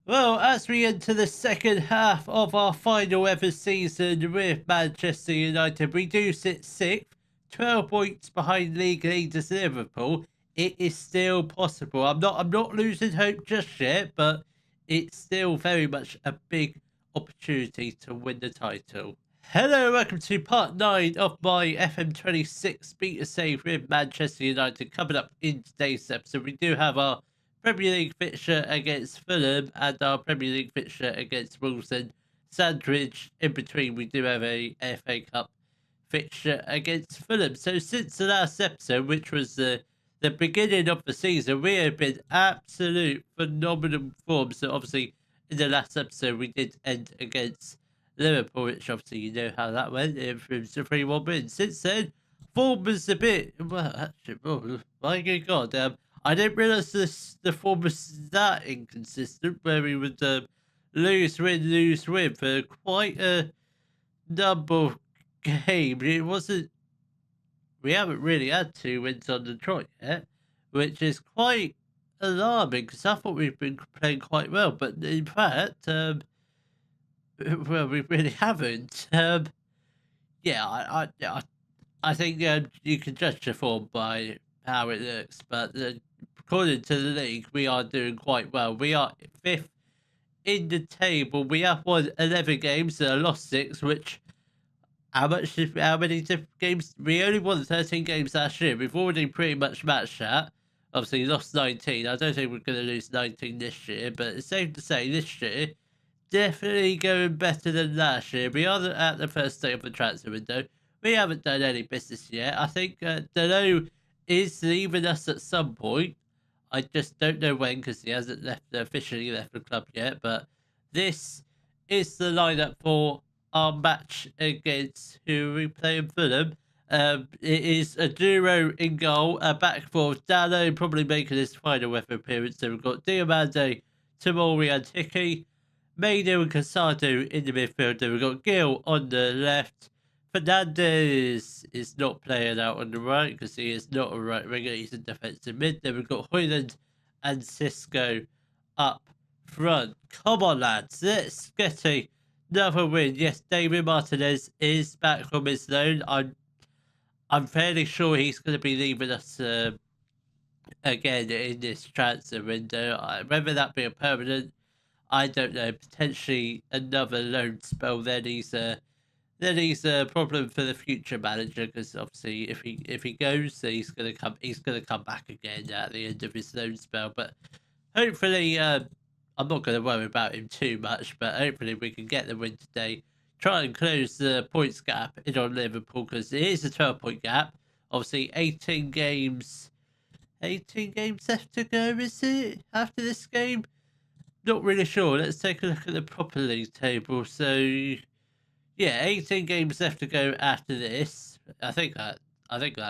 Well, as we enter the second half of our final ever season with Manchester United, we do sit sixth, 12 points behind league leaders Liverpool. It is still possible. I'm not losing hope just yet, but it's still very much a big opportunity to win the title. Hello, welcome to part 9 of my FM26 beta save with Manchester United. Coming up in today's episode, we do have our Premier League fixture against Fulham and our Premier League fixture against Wolves and Sandwich. In between, we do have a FA Cup fixture against Fulham. So since the last episode, which was the beginning of the season, we have been absolute phenomenal form. So obviously, in the last episode, we did end against Liverpool, which obviously you know how that went. It was a 3-1 win. Since then, form was a bit, well, actually, oh my good God, I didn't realise the form was that inconsistent, where we would lose, win for quite a number of games. It wasn't, we haven't really had 2 wins on the trot yet, which is quite alarming because I thought we've been playing quite well, but in fact, well, we really haven't. Yeah, I think you can judge the form by how it looks, but according to the league, we are doing quite well. We are fifth in the table. We have won 11 games and lost 6, which how many different games? We only won 13 games last year. We've already pretty much matched that. Obviously, lost 19. I don't think we're going to lose 19 this year, but it's safe to say this year definitely going better than last year. We are at the first day of the transfer window. We haven't done any business yet. I think Delo is leaving us at some point. I just don't know when because he hasn't officially left the club yet. But this is the lineup for our match against who we play in Fulham. It is a duo in goal, a back four. Dalo probably making his final ever appearance. So we've got Diamande, Tamori, and Hickey. Maino and Casado in the midfield. Then we've got Gil on the left. Fernandez is not playing out on the right because he is not a right winger. He's a defensive mid. Then we've got Hoyland and Cisco up front. Come on, lads. Let's get another win. Yes, David Martinez is back from his loan. I'm fairly sure he's going to be leaving us again in this transfer window. Whether that be a permanent, I don't know. Potentially another loan spell. Then he's a problem for the future manager because obviously if he goes, then he's gonna come back again at the end of his loan spell. But hopefully, I'm not gonna worry about him too much. But hopefully we can get the win today. Try and close the points gap in on Liverpool because it is a 12-point gap. Obviously, 18 games left to go. Is it after this game? Not really sure. Let's take a look at the proper league table. So, yeah, 18 games left to go after this. I think that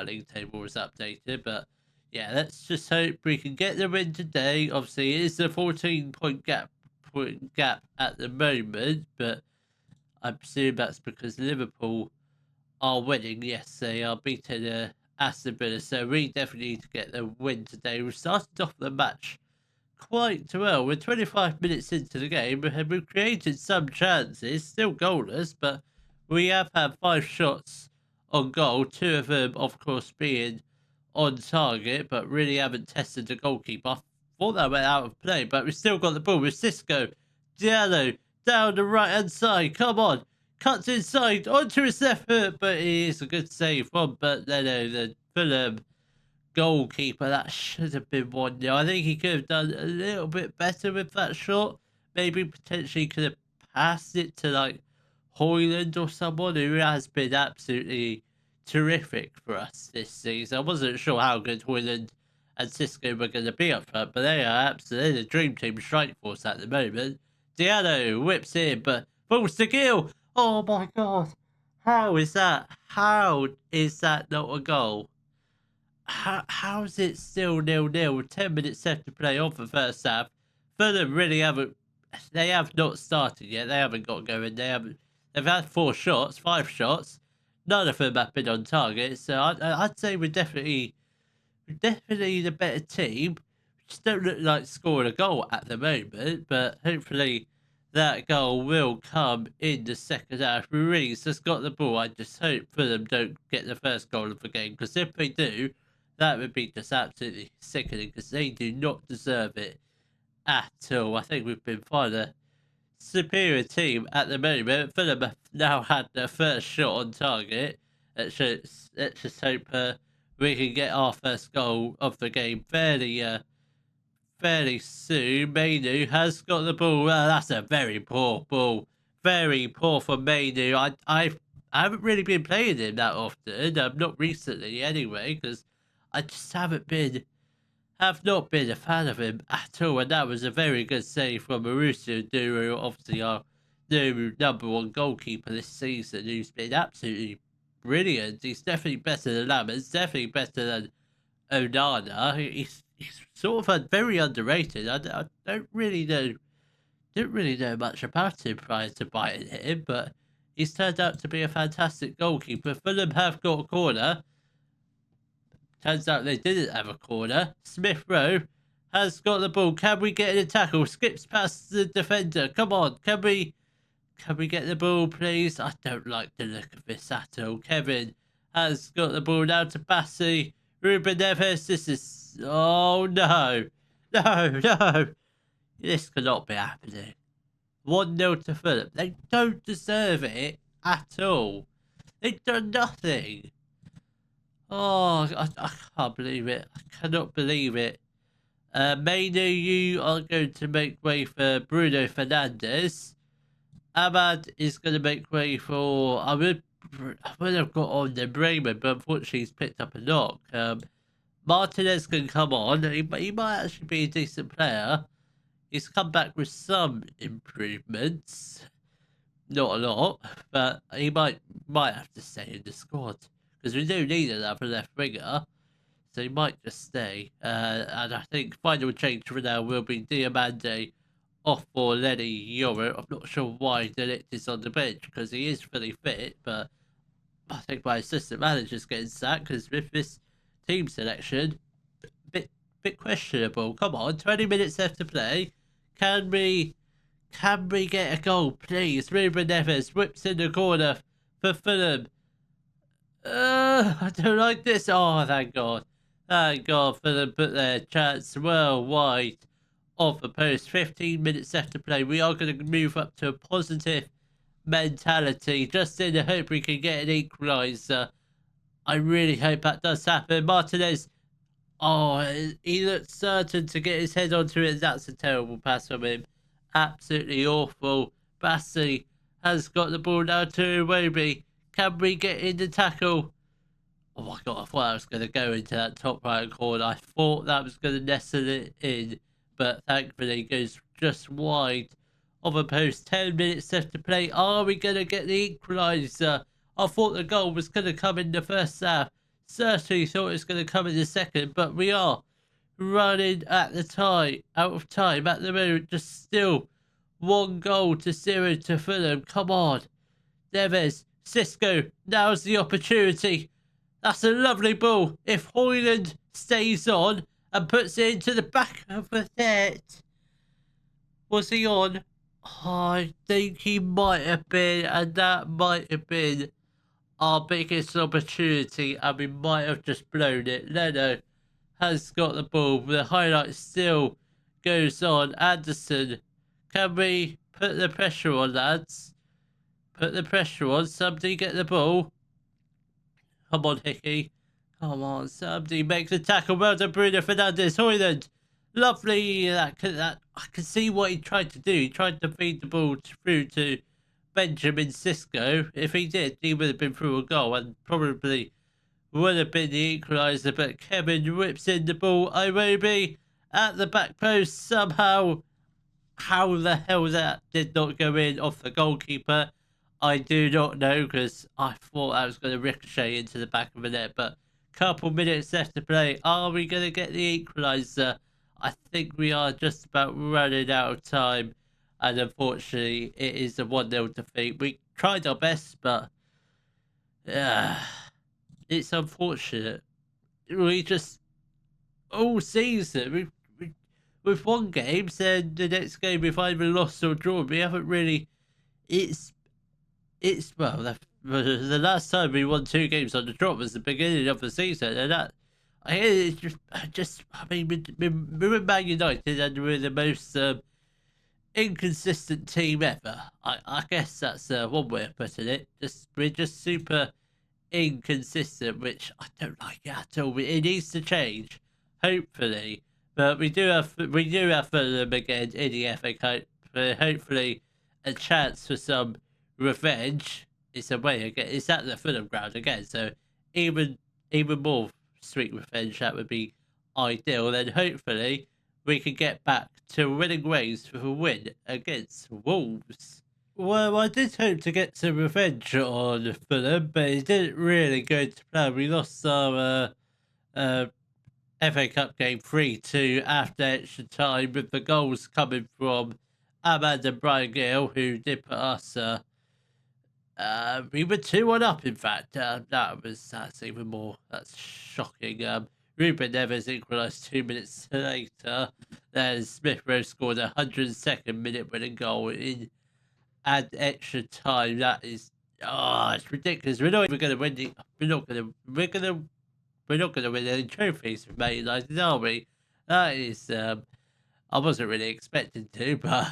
league table was updated, but yeah, let's just hope we can get the win today. Obviously, it is a 14-point gap at the moment, but I presume that's because Liverpool are winning. Yes, they are beating Aston Villa, so we definitely need to get the win today. We started off the match quite well. We're 25 minutes into the game and we've created some chances, still goalless, but we have had 5 shots on goal, 2 of them, of course, being on target, but really haven't tested the goalkeeper. I thought that went out of play, but we've still got the ball with Cisco. Diallo down the right hand side. Come on. Cuts inside onto his left foot, but it is a good save from Leno, the Fulham goalkeeper. That should have been 1-0. I think he could have done a little bit better with that shot. Maybe potentially could have passed it to like Hoyland or someone who has been absolutely terrific for us this season. I wasn't sure how good Hoyland and Cisco were going to be up front, but they are absolutely the dream team strike force at the moment. Diallo whips in, but falls to Gill. Oh my God. How is that? How is that not a goal? How is it still 0-0 with 10 minutes left to play on the first half? Fulham really haven't. They have not started yet. They haven't got going. They've had 5 shots. None of them have been on target. So I'd say we're definitely the better team. just don't look like scoring a goal at the moment, but hopefully that goal will come in the second half. Ruiz has got the ball. I just hope Fulham don't get the first goal of the game, because if they do, that would be just absolutely sickening, because they do not deserve it at all. I think we've been fine a superior team at the moment. Fulham have now had their first shot on target. Let's just hope we can get our first goal of the game fairly soon. Mainu has got the ball. Well, that's a very poor ball. Very poor for Mainu. I haven't really been playing him that often. Not recently anyway, because I just have not been a fan of him at all. And that was a very good save from Mauricio Duru, obviously our new number one goalkeeper this season, who's been absolutely brilliant. He's definitely better than Lammers, definitely better than Onana. He's sort of very underrated. I don't really know, didn't really know much about him prior to buying him, but he's turned out to be a fantastic goalkeeper. Fulham have got a corner. Turns out they didn't have a corner. Smith Rowe has got the ball. Can we get in a tackle? Skips past the defender. Come on, can we get the ball, please? I don't like the look of this at all. Kevin has got the ball now to Bassi. Ruben Neves, this is... Oh, no. No. This cannot be happening. 1-0 to Fulham. They don't deserve it at all. They've done nothing. Oh, I can't believe it. I cannot believe it. Mainu, you are going to make way for Bruno Fernandes. Ahmad is going to make way for... I would have got on the Bremen, but unfortunately he's picked up a knock. Martinez can come on. He might actually be a decent player. He's come back with some improvements. Not a lot, but he might have to stay in the squad, because we do need another left winger, so he might just stay. And I think final change for now will be Diamande off for Lenny Yoro. I'm not sure why Delict is on the bench, because he is fully fit, but I think my assistant manager's getting sacked, because with this team selection, bit questionable. Come on, 20 minutes left to play. Can we get a goal, please? Ruben Neves whips in the corner for Fulham. I don't like this. Oh, thank God. Thank God for them put their chance well wide of the post. 15 minutes left to play. We are going to move up to a positive mentality, just in the hope we can get an equaliser. I really hope that does happen. Martinez, oh, he looks certain to get his head onto it. That's a terrible pass from him. Absolutely awful. Bassi has got the ball now to Iwobi. Can we get in the tackle? Oh my God, I thought I was going to go into that top right corner. I thought that was going to nestle it in, but thankfully it goes just wide of a post. 10 minutes left to play. Are we going to get the equaliser? I thought the goal was going to come in the first half. Certainly thought it was going to come in the second, but we are running out of time at the moment. Just still 1-0 to Fulham. Come on. Neves, Cisco, now's the opportunity. That's a lovely ball. If Hoyland stays on and puts it into the back of the net. Was he on? Oh, I think he might have been, and that might have been our biggest opportunity, and we might have just blown it. Leno has got the ball. The highlight still goes on. Anderson, can we put the pressure on, lads? Put the pressure on. Somebody get the ball. Come on, Hickey. Come on, somebody make the tackle. Well done, Bruno Fernandes. Hoyland. Lovely. That I can see what he tried to do. He tried to feed the ball through to Benjamin Cisco. If he did, he would have been through a goal and probably would have been the equaliser. But Kevin whips in the ball. Iwobi at the back post somehow. How the hell that did not go in off the goalkeeper, I do not know, because I thought I was going to ricochet into the back of the net. But couple minutes left to play. Are we going to get the equaliser? I think we are just about running out of time. And unfortunately, it is a 1-0 defeat. We tried our best, but it's unfortunate. We just, all season, we've won games, then the next game we've either lost or drawn. We haven't really. It's well, the last time we won 2 games on the trot was the beginning of the season, and that I hear it's just I mean we're Man United and we're the most inconsistent team ever. I guess that's one way of putting it. We're just super inconsistent, which I don't like at all. It needs to change, hopefully. But we do have Fulham again in the FA Cup. Hopefully, a chance for some revenge. It's away again. It's at the Fulham ground again, so even more sweet revenge. That would be ideal. Then hopefully we can get back to winning ways for a win against Wolves. Well, I did hope to get some revenge on Fulham, but it didn't really go to plan. We lost our FA Cup game 3-2 after extra time, with the goals coming from Ahmad and Brian Gill, who did put us. We were 2-1 up, in fact. That's even more. That's shocking. Ruben Neves equalised 2 minutes later. Then Smith Rowe scored a 102nd minute winning goal in add extra time. That is, it's ridiculous. We're not even going to win. We're not going to win any trophies for Man United, are we? That is, I wasn't really expecting to, but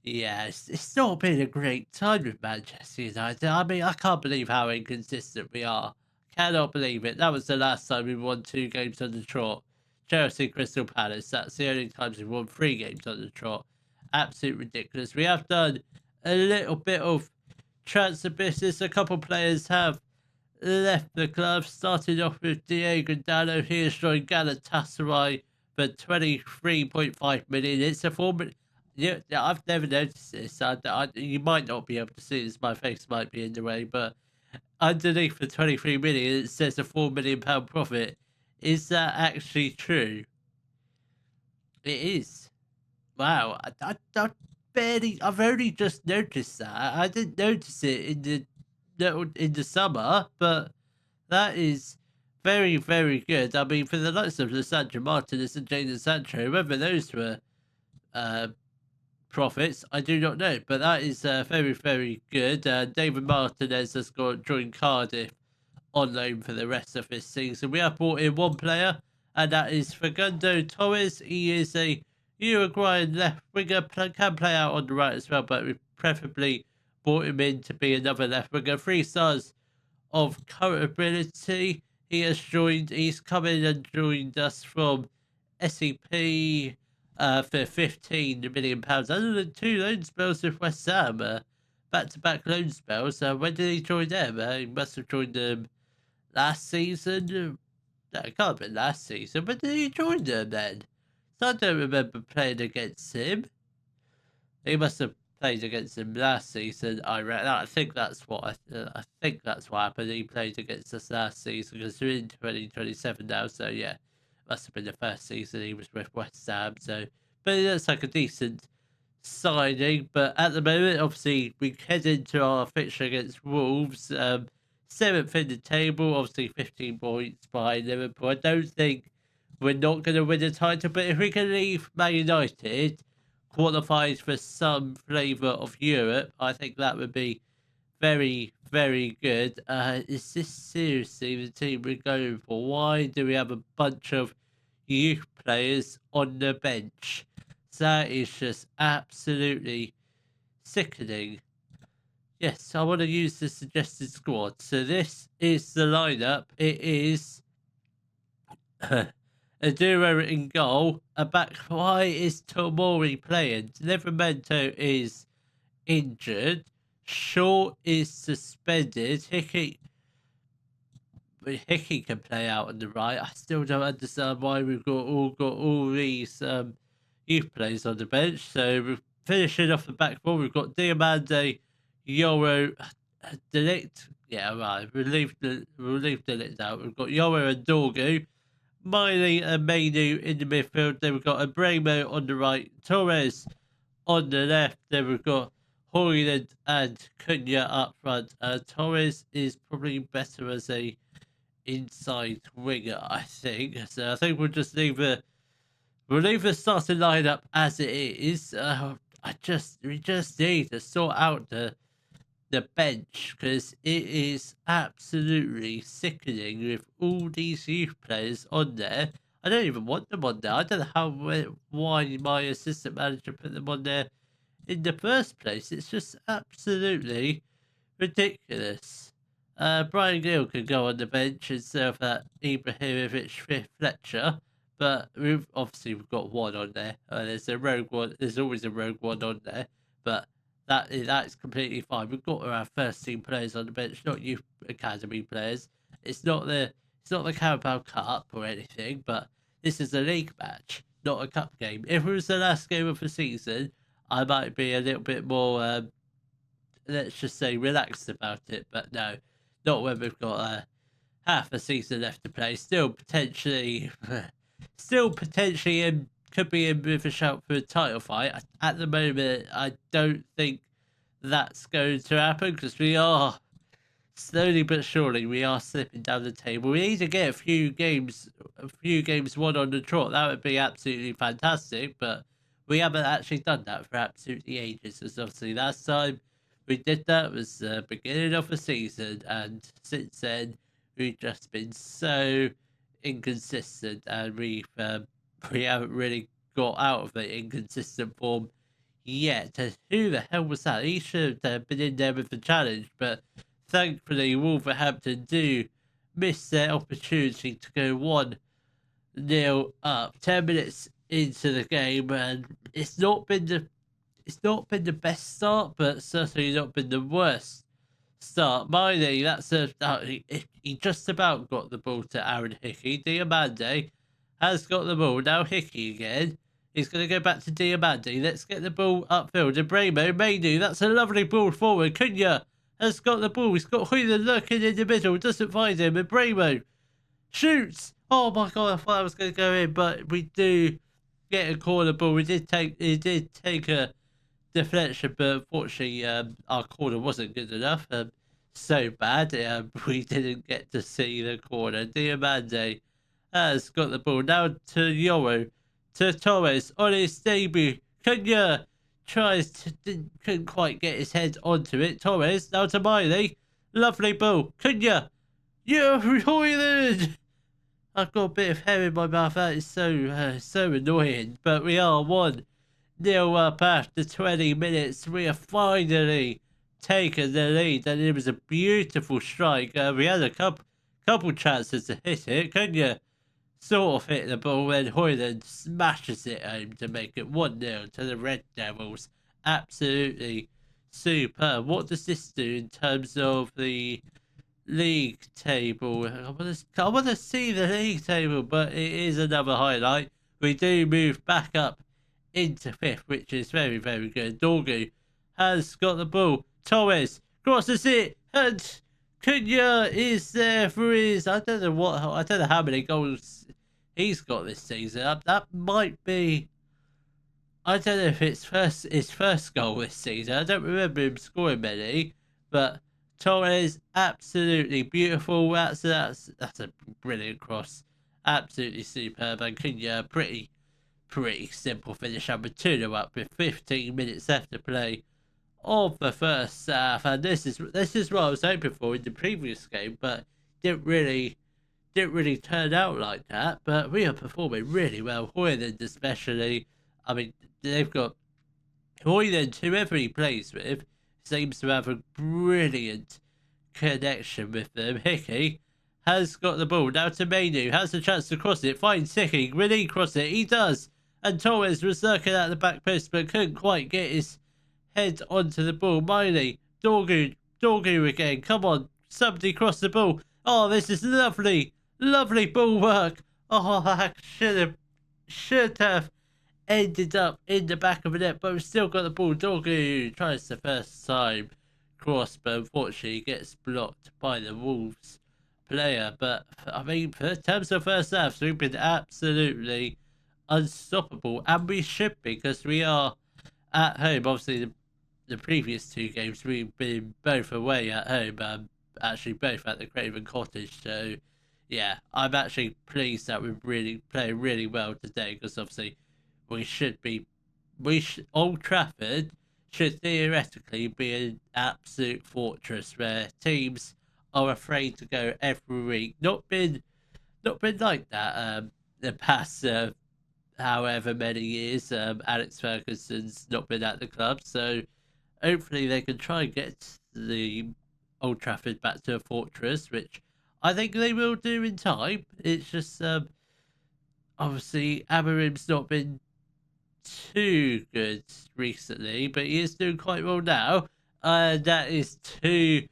yeah, it's not been a great time with Manchester United. I mean, I can't believe how inconsistent we are. Cannot believe it. That was the last time we won 2 games on the trot. Chelsea, Crystal Palace. That's the only times we've won 3 games on the trot. Absolute ridiculous. We have done a little bit of transfer business. A couple players have left the club, starting off with Diego Dallo. He has joined Galatasaray for 23.5 million. It's a form. Yeah, I've never noticed this. You might not be able to see this. My face might be in the way, but underneath the 23 million, it says a £4 million profit. Is that actually true? It is. Wow, I've only just noticed that. I didn't notice it in the summer, but that is very, very good. I mean, for the likes of Lissandro Martinez and Jadon Sancho, whether those were profits, I do not know, but that is very, very good. David Martinez has joined Cardiff on loan for the rest of this season. We have brought in one player, and that is Facundo Torres. He is a Uruguayan left winger, can play out on the right as well, but we preferably brought him in to be another left winger. 3 stars of current ability. He's come in and joined us from SEP for £15 million. Other than 2 loan spells with West Ham, back-to-back loan spells. When did he join them? He must have joined them last season. No, it can't have been last season. When did he join them then? So I don't remember playing against him. He must have played against him last season. I think that's what happened. He played against us last season because we're in 2027 now. So yeah, must have been the first season he was with West Ham. So, but it looks like a decent signing. But at the moment, obviously, we head into our fixture against Wolves. 7th in the table, obviously 15 points behind Liverpool. I don't think we're not going to win the title, but if we can leave Man United qualified for some flavour of Europe, I think that would be very, very good. Is this seriously the team we're going for? Why do we have a bunch of youth players on the bench? That is just absolutely sickening. Yes, I want to use the suggested squad. So this is the lineup. It is Aduro in goal. A back. Why is Tomori playing? Livramento is injured. Shaw is suspended. Hickey can play out on the right. I still don't understand why we've got all these youth players on the bench. So we're finishing off the back four. We've got Diamande, Yoro, Delict. Yeah, right. We'll leave Delict out. We've got Yoro and Dorgu, Miley and Mainu in the midfield. Then we've got Abramo on the right, Torres on the left. Then we've got Hoyland and Cunha up front. Torres is probably better as a inside winger, I think. So I think we'll just leave We'll leave the starting lineup as it is. We just need to sort out the bench because it is absolutely sickening with all these youth players on there. I don't even want them on there. I don't know why my assistant manager put them on there in the first place. It's just absolutely ridiculous. Brian Gill could go on the bench instead of that Ibrahimovic Fletcher, but we've got one on there. There's a rogue one. There's always a rogue one on there, but that's completely fine. We've got our first team players on the bench, not youth academy players. It's not the Carabao Cup or anything, but this is a league match, not a cup game. If it was the last game of the season, I might be a little bit more, let's just say, relaxed about it. But no, not when we've got half a season left to play. Still potentially in, could be in with a shout for a title fight. At the moment, I don't think that's going to happen because we are slowly but surely slipping down the table. We need to get a few games won on the trot. That would be absolutely fantastic, but we haven't actually done that for absolutely ages. Because obviously last time we did that was the beginning of the season, and since then we've just been so inconsistent, and we haven't really got out of the inconsistent form yet. And who the hell was that? He should have been in there with the challenge, but thankfully Wolverhampton do miss their opportunity to go 1-0 up 10 minutes into the game, and it's not been the best start, but certainly not been the worst start. Miley, he just about got the ball to Aaron Hickey. Diamande has got the ball. Now Hickey again. He's going to go back to Diamande. Let's get the ball upfield. Ibrahimo, Mainu, that's a lovely ball forward. Cunha has got the ball. He's got Hoyland lurking in the middle. Doesn't find him. Ibrahimo shoots. Oh my god, I thought I was going to go in, but we do get a corner ball. He did take a deflection, but unfortunately our corner wasn't good enough. So bad, we didn't get to see the corner. Diamande has got the ball now to Yoro, to Torres on his debut. Cunha couldn't quite get his head onto it. Torres now to Miley, lovely ball. Cunha, Hoyland. I've got a bit of hair in my mouth. That is so annoying. But we are 1-0 up after 20 minutes. We are finally taken the lead, and it was a beautiful strike. We had a couple chances to hit it. Cunha sort of hit the ball, and Hoyland smashes it home to make it 1-0 to the Red Devils. Absolutely superb. What does this do in terms of the league table? I want to see the league table, but it is another highlight. We do move back up into 5th, which is very, very good. Dorgu has got the ball. Torres crosses it, and Cunha is there for his, I don't know how many goals he's got this season. That might be, I don't know if it's his first goal this season. I don't remember him scoring many, but Torres, absolutely beautiful. That's a brilliant cross. Absolutely superb. And Cunha, pretty simple finish. Number 2-0 up with 15 minutes left to play of the first half. And this is what I was hoping for in the previous game, but didn't really turn out like that. But we are performing really well. Hoyland especially. I mean, they've got Hoyland, whoever he plays with, seems to have a brilliant connection with them. Hickey has got the ball now to Mainu, has a chance to cross it, finds Hickey, will he cross it? He does, and Torres was lurking at the back post but couldn't quite get his head onto the ball. Miley, Dorgu again, come on, somebody cross the ball. Oh, this is lovely ball work. Oh, that should have ended up in the back of the net, but we've still got the ball. Dorgu tries the first time cross, but unfortunately gets blocked by the Wolves player. But I mean, in terms of first half, we've been absolutely unstoppable, and we should be, because we are at home. Obviously, the previous 2 games we've been both away at home, actually both at the Craven Cottage. So yeah, I'm actually pleased that we're really playing really well today, because obviously we should be, Old Trafford should theoretically be an absolute fortress where teams are afraid to go every week. Not been like that the past however many years. Alex Ferguson's not been at the club, so hopefully they can try and get the Old Trafford back to a fortress, which I think they will do in time. It's just obviously Amarim's not been too good recently, but he is doing quite well now. That is 2-1.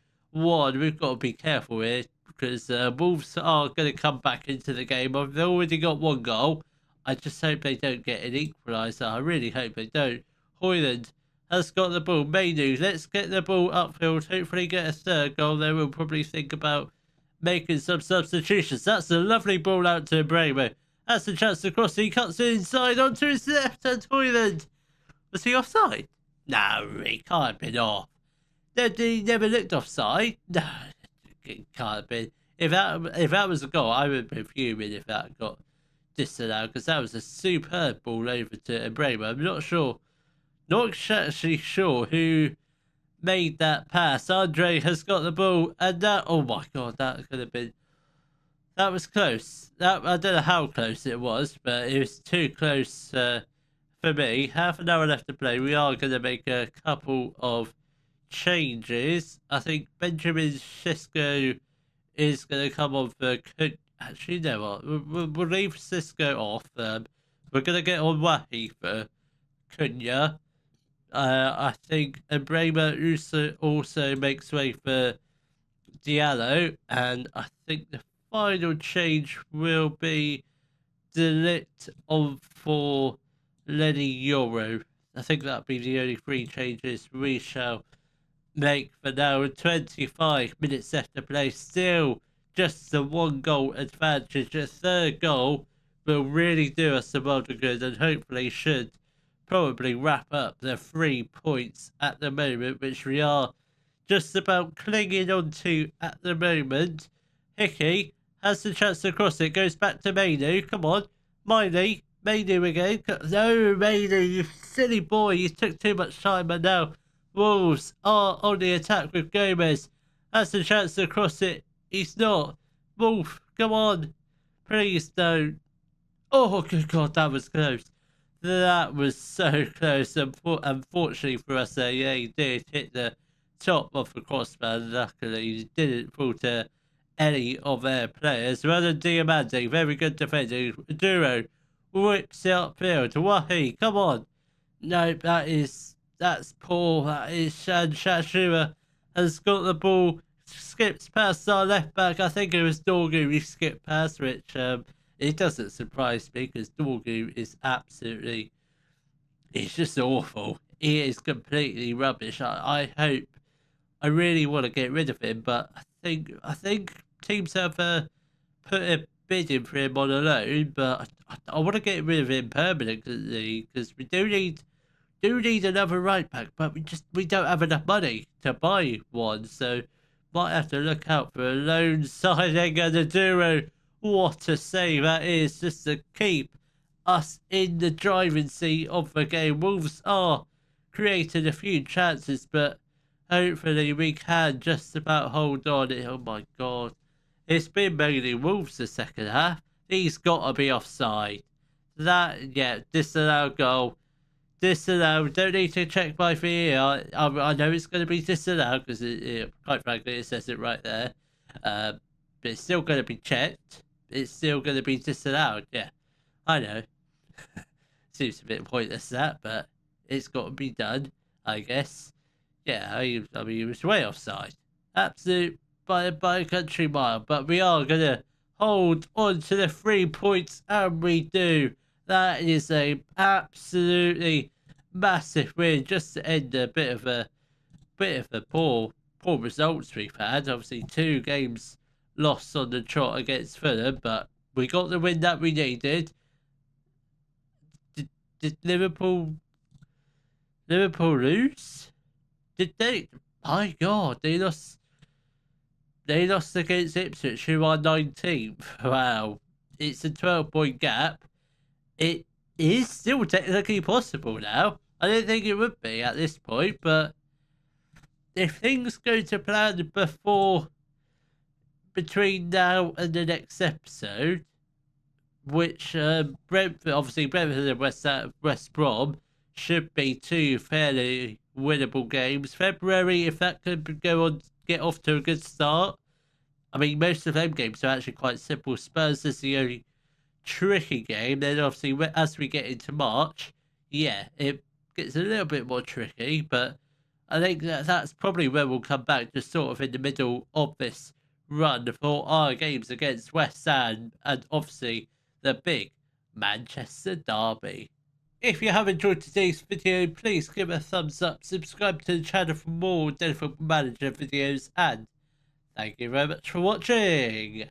We've got to be careful here because Wolves are going to come back into the game. They've already got one goal. I just hope they don't get an equaliser. I really hope they don't. Hoyland has got the ball. Mainu, let's get the ball upfield. Hopefully get a third goal. Then we'll probably think about making some substitutions. That's a lovely ball out to Bremo. That's a chance to cross. He cuts it inside onto his left hand Hoyland. Was he offside? No, he can't have been off. He never looked offside. No, it can't have been. If that was a goal, I would be fuming if that got disallowed because that was a superb ball over to Bremo. I'm not actually sure who made that pass. Andre has got the ball, and that, oh my god, that could have been. That was close. I don't know how close it was, but it was too close for me. Half an hour left to play. We are going to make a couple of changes. I think Benjamin Sisko is going to come on for. Actually, you know what? We'll leave Sisko off. We're going to get on Wahi for Cunha. I think Ibrahima also makes way for Diallo, and I think the final change will be Delict on for Lenny Euro. I think that'll be the only three changes we shall make for now. 25 minutes left to play. Still just the 1-goal advantage. A third goal will really do us a world of good and hopefully should probably wrap up the 3 points at the moment, which we are just about clinging on to at the moment. Hickey has the chance to cross it, goes back to Mainu. Come on, Mainu again. No, Mainu, you silly boy, you took too much time, and now Wolves are on the attack with Gomez. Has the chance to cross it. He's not. Wolf, come on. Please don't. Oh, good God, that was close. That was so close. Unfortunately for us there, yeah, he did hit the top of the crossbar. Luckily, he didn't fall to any of their players. Rather Diamante, very good defending. Duro whips it upfield. Wahi, come on. No, that's poor. That is Shan Shashua has got the ball. Skips past our left back. I think it was Dorgu he skipped past, which it doesn't surprise me because Dorgu is absolutely, he's just awful. He is completely rubbish. I hope, I really want to get rid of him, but I think teams have put a bid in for him on a loan, but I want to get rid of him permanently because we do need another right back, but we don't have enough money to buy one, so might have to look out for a loan signing and a Duro. What a save that is, just to keep us in the driving seat of the game. Wolves are creating a few chances, but hopefully we can just about hold on. Oh my God. It's been mainly Wolves the second half. He's got to be offside. Disallowed goal. Disallowed. Don't need to check by VAR. I know it's going to be disallowed because quite frankly it says it right there. But it's still going to be checked. It's still going to be disallowed. Yeah, I know. Seems a bit pointless that, but it's got to be done, I guess. Yeah, I mean it was way offside. Absolute by a country mile. But we are going to hold on to the 3 points, and we do. That is a absolutely massive win. Just to end a bit of a poor results we've had. Obviously 2 games lost on the trot against Fulham, but we got the win that we needed. Did Liverpool lose? Did they? My God, they lost against Ipswich, who are 19th. Wow, it's a 12-point gap. is still technically possible now. I don't think it would be at this point, but if things go to plan between now and the next episode, which Brentford and West Brom should be two fairly winnable games. February, if that could get off to a good start. I mean, most of them games are actually quite simple. Spurs is the only tricky game. Then obviously, as we get into March, yeah, it gets a little bit more tricky. But I think that's probably where we'll come back, just sort of in the middle of this run for our games against West Ham and obviously the big Manchester derby. If you have enjoyed today's video, please give it a thumbs up, subscribe to the channel for more Football Manager videos, and thank you very much for watching.